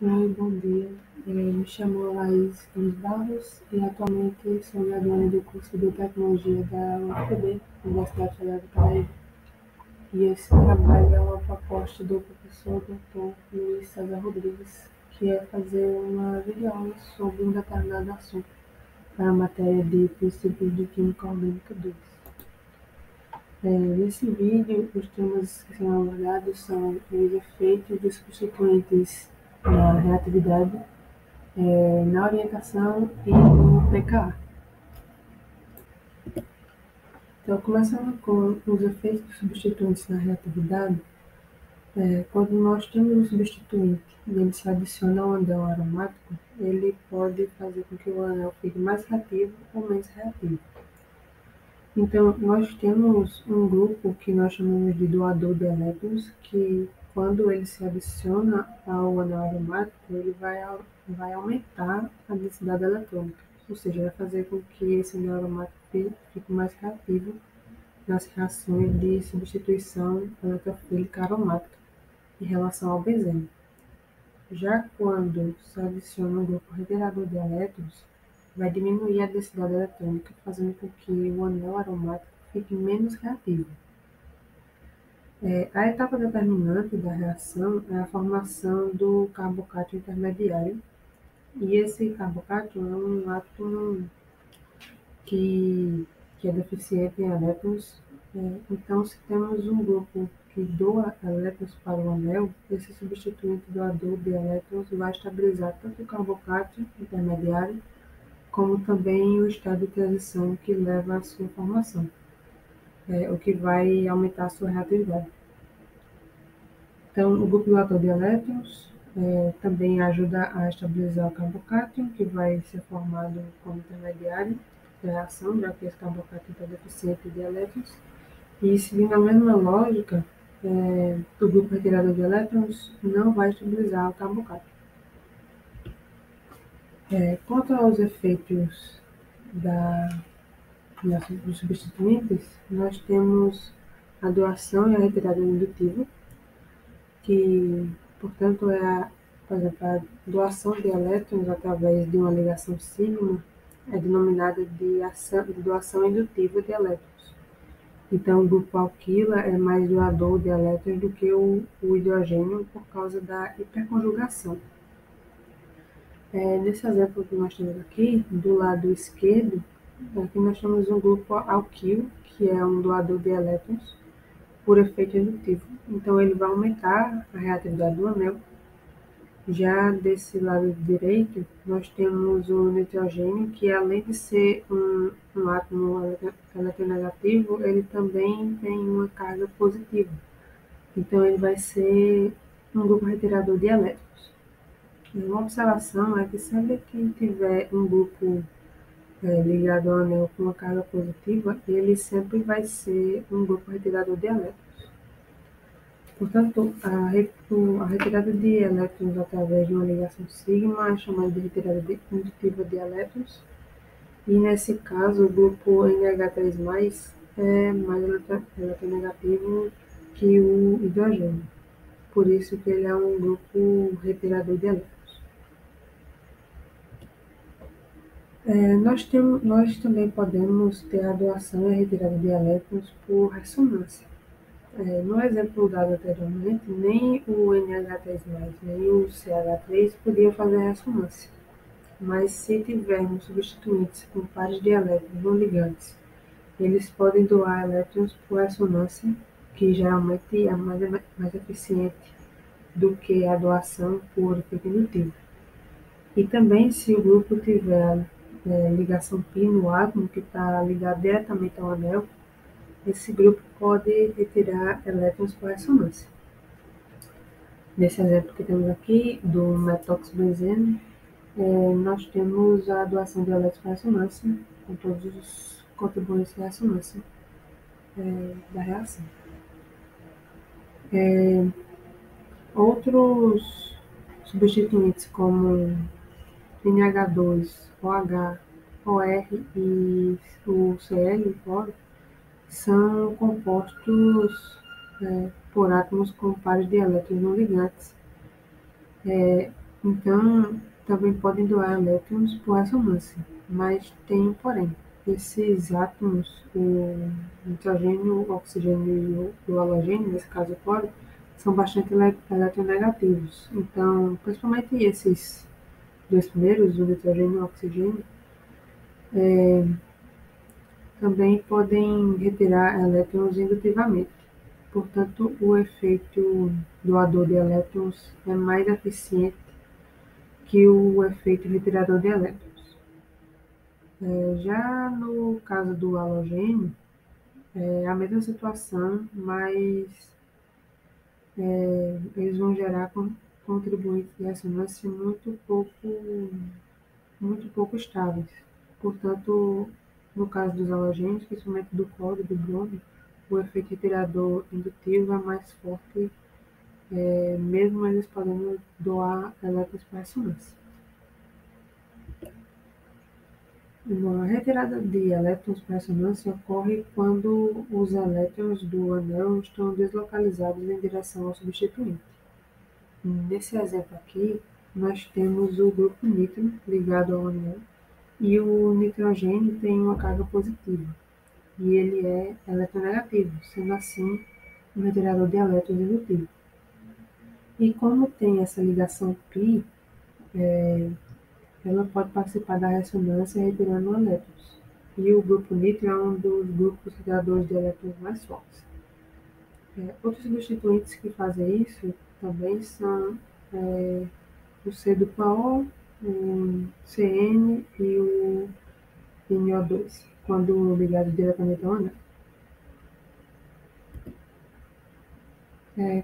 Oi, bom dia. Me chamo Laís Cruz Barros e atualmente sou graduanda do curso de Tecnologia da UFPB, Universidade Federal do Paraíba. E esse trabalho é uma proposta do professor Dr. Luiz César Rodrigues, que é fazer uma videoaula sobre um determinado assunto para a matéria de Princípios de Química Orgânica 2. Nesse vídeo, os temas que são abordados são os efeitos dos substituintes na reatividade, na orientação e no PKA. Então, começando com os efeitos dos substituintes na reatividade, quando nós temos um substituinte e ele se adiciona ao anel aromático, ele pode fazer com que o anel fique mais reativo ou menos reativo. Então, nós temos um grupo que nós chamamos de doador de elétrons, que quando ele se adiciona ao anel aromático, ele vai aumentar a densidade eletrônica, ou seja, vai fazer com que esse anel aromático fique mais reativo nas reações de substituição eletrofílica aromática em relação ao benzeno. Já quando se adiciona um grupo regenerador de elétrons, vai diminuir a densidade eletrônica, fazendo com que o anel aromático fique menos reativo. A etapa determinante da reação é a formação do carbocátio intermediário, e esse carbocátio é um átomo que é deficiente em elétrons. Então, se temos um grupo que doa elétrons para o anel, esse substituinte doador de elétrons vai estabilizar tanto o carbocátio intermediário, como também o estado de transição que leva à sua formação, o que vai aumentar a sua reatividade. Então, o grupo doador de elétrons também ajuda a estabilizar o carbocátio, que vai ser formado como intermediário da reação, já que esse carbocátio está deficiente de elétrons. E, seguindo a mesma lógica, o grupo retirador de elétrons não vai estabilizar o carbocátio. Quanto aos efeitos dos substituintes, nós temos a doação e a retirada indutiva, que, portanto, por exemplo, a doação de elétrons através de uma ligação sigma é denominada de doação indutiva de elétrons. Então, o grupo alquila é mais doador de elétrons do que o hidrogênio por causa da hiperconjugação. Nesse exemplo que nós temos aqui, do lado esquerdo, aqui nós temos um grupo alquil, que é um doador de elétrons por efeito indutivo. Então, ele vai aumentar a reatividade do anel. Já desse lado direito, nós temos o nitrogênio, que além de ser um átomo eletronegativo, ele também tem uma carga positiva. Então, ele vai ser um grupo retirador de elétrons. Uma observação é que sempre que tiver um grupo ligado ao anel com uma carga positiva, ele sempre vai ser um grupo retirador de elétrons. Portanto, a retirada de elétrons através de uma ligação sigma é chamada de retirada indutiva de elétrons, e nesse caso o grupo NH3+, é mais eletronegativo que o hidrogênio, por isso que ele é um grupo retirador de elétrons. Nós também podemos ter a doação e a retirada de elétrons por ressonância. No exemplo dado anteriormente, nem o NH3+, nem o CH3 podiam fazer ressonância, mas se tivermos substituintes com pares de elétrons não ligantes, eles podem doar elétrons por ressonância, que geralmente é mais eficiente do que a doação por efeito indutivo. E também, se o grupo tiver ligação π no átomo, que está ligado diretamente ao anel, esse grupo pode retirar elétrons por ressonância. Nesse exemplo que temos aqui, do metoxibenzeno, nós temos a doação de elétrons por ressonância, com todos os contribuintes de ressonância da reação. Outros substituintes, como NH2, OH, OR e o Cl, o cloro, são compostos por átomos com pares de elétrons não ligantes. Então, também podem doar elétrons por ressonância, mas tem um porém. Esses átomos, o nitrogênio, o oxigênio e o halogênio, nesse caso o cloro, são bastante eletronegativos. Então, principalmente esses dois primeiros, o nitrogênio e o oxigênio, também podem retirar elétrons indutivamente. Portanto, o efeito doador de elétrons é mais eficiente que o efeito retirador de elétrons. Já no caso do halogênio, é a mesma situação, mas eles vão gerar contribuintes de ressonância muito pouco estáveis. Portanto, no caso dos halogênios, principalmente do cloro e do brômio, o efeito retirador indutivo é mais forte, mesmo eles podendo doar elétrons para ressonância. A retirada de elétrons para ressonância ocorre quando os elétrons do anel estão deslocalizados em direção ao substituinte. Nesse exemplo aqui, nós temos o grupo nitro ligado ao anel e o nitrogênio tem uma carga positiva e ele é eletronegativo, sendo assim um retirador de elétrons indutivo. E como tem essa ligação π, ela pode participar da ressonância retirando elétrons. E o grupo nitro é um dos grupos retiradores de elétrons mais fortes. Outros substituintes que fazem isso também são o C-O, o CN e o NO2, quando ligados diretamente ao anel.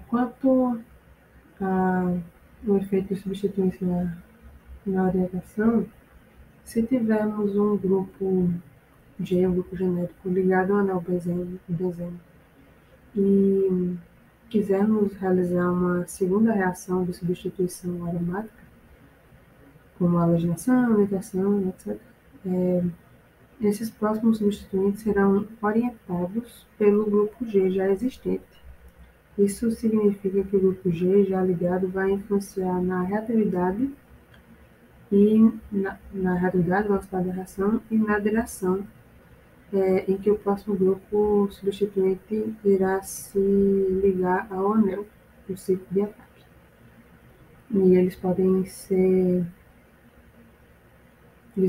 Quanto ao efeito de substituição na orientação, se tivermos um grupo G, um grupo genérico, ligado ao anel benzeno, e quisermos realizar uma segunda reação de substituição aromática, como halogenação, nitração, etc., esses próximos substituintes serão orientados pelo grupo G já existente. Isso significa que o grupo G já ligado vai influenciar na reatividade e na reatividade, velocidade da reação e na direção em que o próximo grupo substituinte irá se ligar ao anel do ciclo de ataque. E eles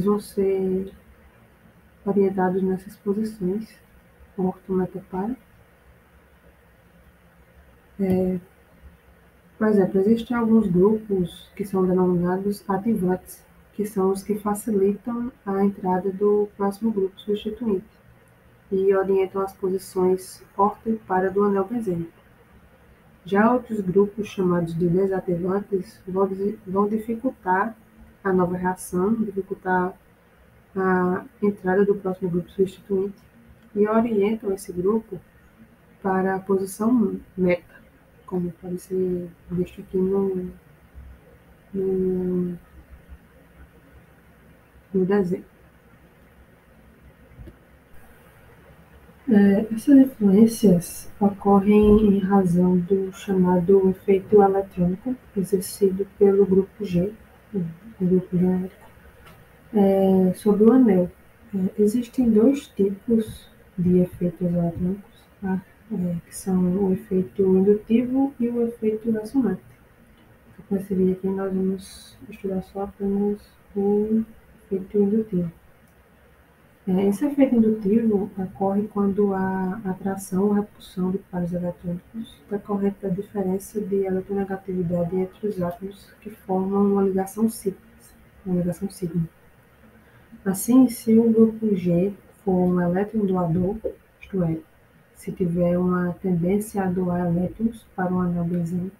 vão ser orientados nessas posições, ortometopara. Por exemplo, existem alguns grupos que são denominados ativantes, que são os que facilitam a entrada do próximo grupo substituinte e orientam as posições orto e para do anel benzênico. Já outros grupos, chamados de desativantes, vão dificultar a nova reação, dificultar a entrada do próximo grupo substituinte e orientam esse grupo para a posição meta, como pode ser visto aqui no desenho. Essas influências ocorrem em razão do chamado efeito eletrônico exercido pelo grupo G, o grupo genérico, sobre o anel. Existem dois tipos de efeitos eletrônicos, tá? Que são o efeito indutivo e o efeito ressonante. Com esse vídeo aqui nós vamos estudar só apenas o efeito indutivo. Esse efeito indutivo ocorre quando há atração ou repulsão de pares eletrônicos decorrente da diferença de eletronegatividade entre os átomos que formam uma ligação sigma. Assim, se o grupo G for um elétron doador, isto é, se tiver uma tendência a doar elétrons para um anel benzênico,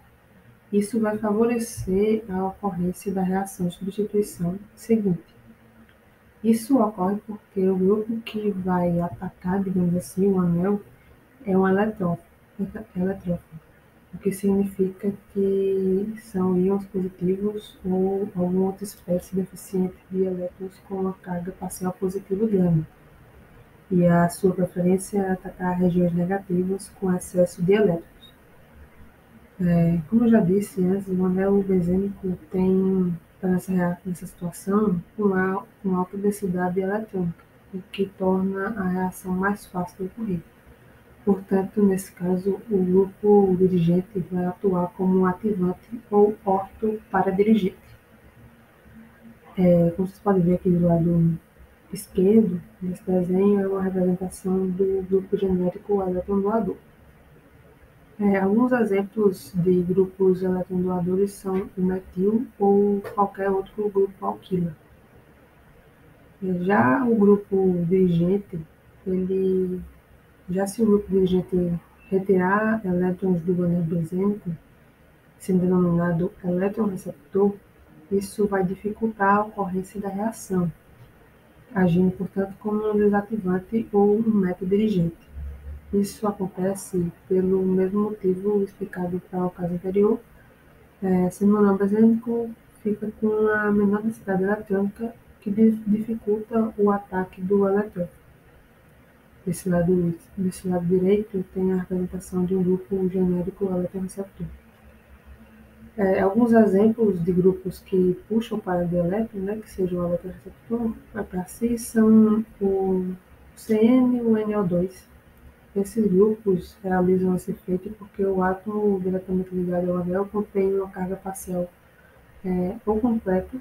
isso vai favorecer a ocorrência da reação de substituição seguinte. Isso ocorre porque o grupo que vai atacar, digamos assim, o anel é um elétron, o que significa que são íons positivos ou alguma outra espécie deficiente de elétrons com uma carga parcial positiva grande. E a sua preferência é atacar regiões negativas com excesso de elétrons. Como eu já disse antes, o anel benzênico tem, para nessa situação, uma alta densidade eletrônica, o que torna a reação mais fácil de ocorrer. Portanto, nesse caso, o grupo dirigente vai atuar como um ativante ou orto para dirigente. Como vocês podem ver aqui do lado esquerdo, nesse desenho, é uma representação do grupo genérico eletrondoador. Alguns exemplos de grupos eletrondoadores são o metil ou qualquer outro grupo alquila. Já o grupo dirigente, ele, já se o grupo dirigente retirar elétrons do anel benzênico, sendo denominado eletroreceptor, isso vai dificultar a ocorrência da reação, agindo, portanto, como um desativante ou um metadirigente. Isso acontece pelo mesmo motivo explicado para o caso anterior. Sendo um anel benzênico, fica com a menor densidade eletrônica que dificulta o ataque do elétron. Desse lado direito tem a representação de um grupo genérico eletroreceptor. Alguns exemplos de grupos que puxam para o elétron, né, que seja o eletroreceptor, para si, são o CN e o NO2. Esses grupos realizam esse efeito porque o átomo diretamente ligado ao anel contém uma carga parcial ou completa,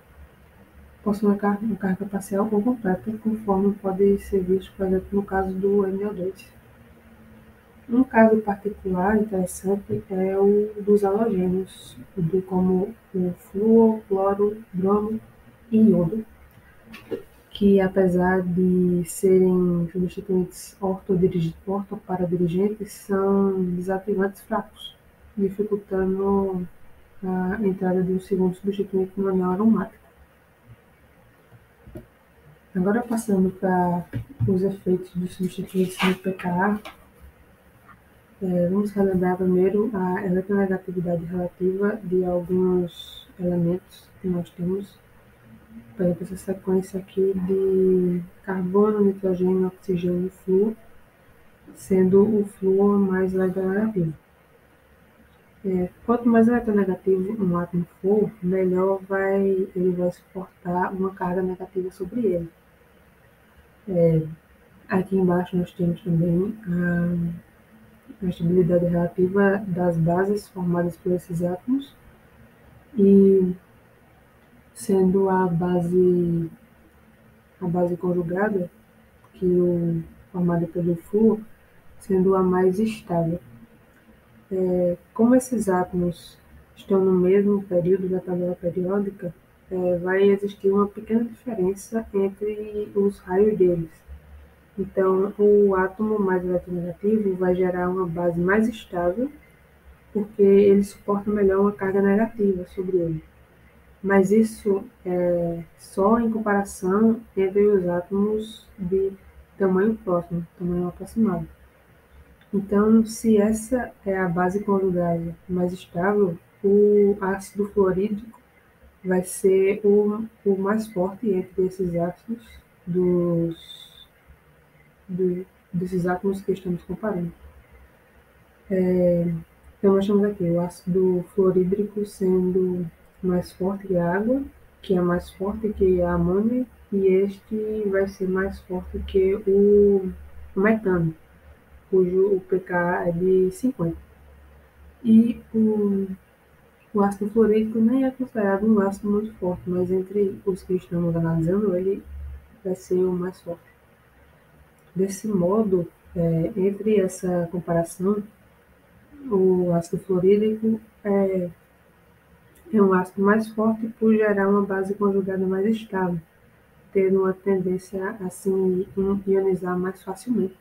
possui uma carga parcial ou completa, conforme pode ser visto, por exemplo, no caso do NO2. Um caso particular interessante é o dos halogênios, como o flúor, cloro, bromo e iodo, que apesar de serem substituintes ortoparadirigentes, são desativantes fracos, dificultando a entrada de um segundo substituinte no anel aromático. Agora passando para os efeitos dos substituintes no pKa, vamos relembrar primeiro a eletronegatividade relativa de alguns elementos que nós temos. Por exemplo, essa sequência aqui de carbono, nitrogênio, oxigênio e flúor, sendo o flúor mais eletronegativo. Quanto mais eletronegativo um átomo for, melhor ele vai suportar uma carga negativa sobre ele. Aqui embaixo nós temos também a estabilidade relativa das bases formadas por esses átomos, e sendo a base conjugada, formada pelo flúor, sendo a mais estável. Como esses átomos estão no mesmo período da tabela periódica, vai existir uma pequena diferença entre os raios deles. Então, o átomo mais eletronegativo vai gerar uma base mais estável, porque ele suporta melhor uma carga negativa sobre ele. Mas isso é só em comparação entre os átomos de tamanho próximo, tamanho aproximado. Então, se essa é a base conjugada mais estável, o ácido fluorídrico vai ser o mais forte entre esses ácidos desses átomos que estamos comparando. Então, nós temos aqui o ácido fluorídrico sendo mais forte que a água, que é mais forte que a amônia, e este vai ser mais forte que o metano, cujo o pKa é de 50. E o ácido fluorídrico nem é considerado um ácido muito forte, mas entre os que estamos analisando, ele vai ser o mais forte. Desse modo, entre essa comparação, o ácido fluorídrico é um ácido mais forte por gerar uma base conjugada mais estável, tendo uma tendência a se ionizar mais facilmente.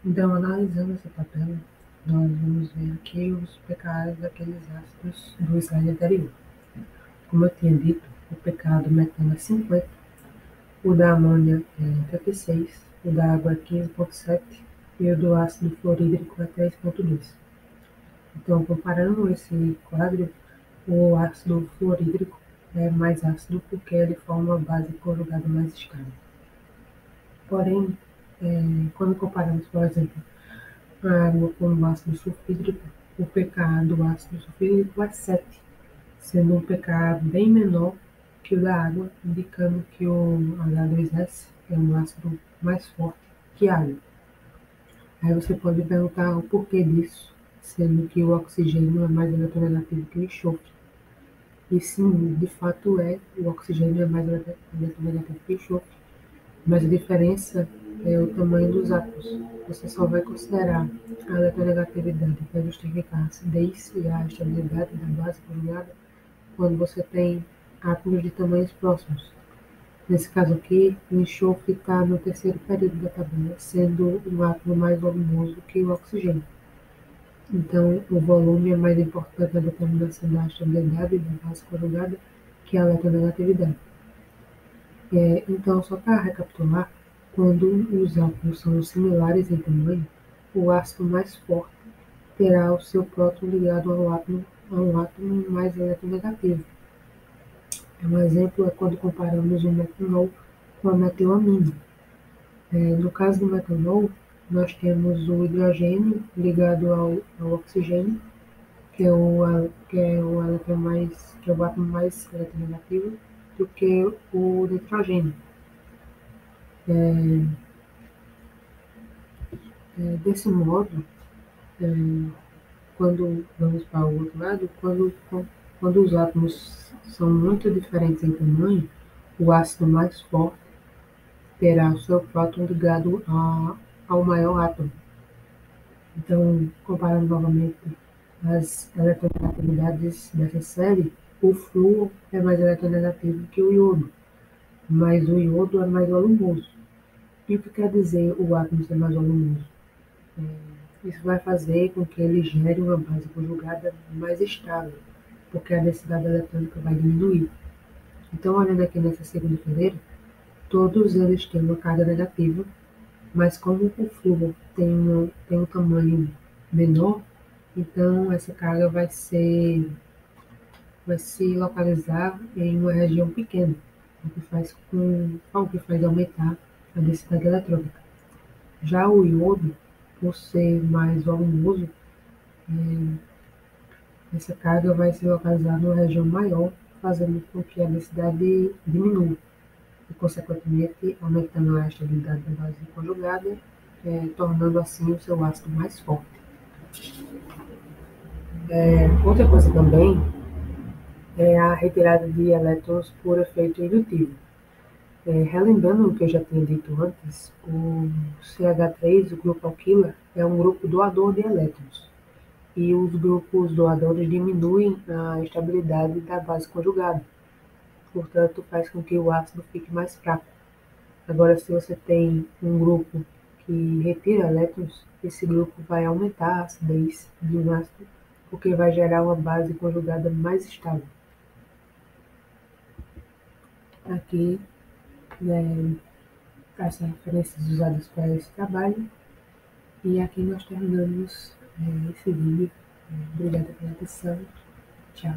Então, analisando essa tabela, nós vamos ver aqui os pKa's daqueles ácidos do slide anterior. Como eu tinha dito, o pKa do metano é 50, o da amônia é 36, o da água é 15,7 e o do ácido fluorídrico é 3,2. Então, comparando esse quadro, o ácido fluorídrico é mais ácido porque ele forma uma base conjugada mais estável. Porém, quando comparamos, por exemplo, a água com ácido sulfídrico, o pK do ácido sulfídrico é 7, sendo um pK bem menor que o da água, indicando que o H2S é um ácido mais forte que a água. Aí você pode perguntar o porquê disso, sendo que o oxigênio é mais eletronegativo que o enxofre. E sim, de fato o oxigênio é mais eletronegativo que o enxofre, mas a diferença é o tamanho dos átomos. Você só vai considerar a eletronegatividade para justificar a acidez e a estabilidade da base conjugada quando você tem átomos de tamanhos próximos. Nesse caso aqui, o enxofre está no terceiro período da tabela, sendo um átomo mais volumoso que o oxigênio. Então, o volume é mais importante na determinação da estabilidade da base conjugada que a eletronegatividade. Então, só para recapitular, quando os átomos são similares em tamanho, o ácido mais forte terá o seu próton ligado a um átomo mais eletronegativo. Um exemplo é quando comparamos o metanol com a metilamina. No caso do metanol, nós temos o hidrogênio ligado ao oxigênio, que é o átomo mais eletronegativo, do que o nitrogênio. Desse modo, quando vamos para o outro lado, quando os átomos são muito diferentes em tamanho, o ácido mais forte terá o seu próton ligado ao maior átomo. Então, comparando novamente as eletronegatividades dessa série, o flúor é mais eletronegativo que o iodo, mas o iodo é mais volumoso. E o que quer dizer o átomo ser mais volumoso? Isso vai fazer com que ele gere uma base conjugada mais estável, porque a densidade eletrônica vai diminuir. Então, olhando aqui nessa segunda fileira, todos eles têm uma carga negativa, mas como o flúor tem um tamanho menor, então essa carga vai se localizar em uma região pequena, o que faz aumentar a densidade eletrônica. Já o iodo, por ser mais volumoso, essa carga vai se localizar numa região maior, fazendo com que a densidade diminua e, consequentemente, aumentando a estabilidade da base conjugada, tornando assim o seu ácido mais forte. Outra coisa também é a retirada de elétrons por efeito indutivo. Relembrando o que eu já tinha dito antes, o CH3, o grupo alquila, é um grupo doador de elétrons, e os grupos doadores diminuem a estabilidade da base conjugada, portanto, faz com que o ácido fique mais fraco. Agora, se você tem um grupo que retira elétrons, esse grupo vai aumentar a acidez de um ácido, porque vai gerar uma base conjugada mais estável. Aqui, as referências usadas para esse trabalho, e aqui nós terminamos esse vídeo. Obrigada pela atenção. Tchau.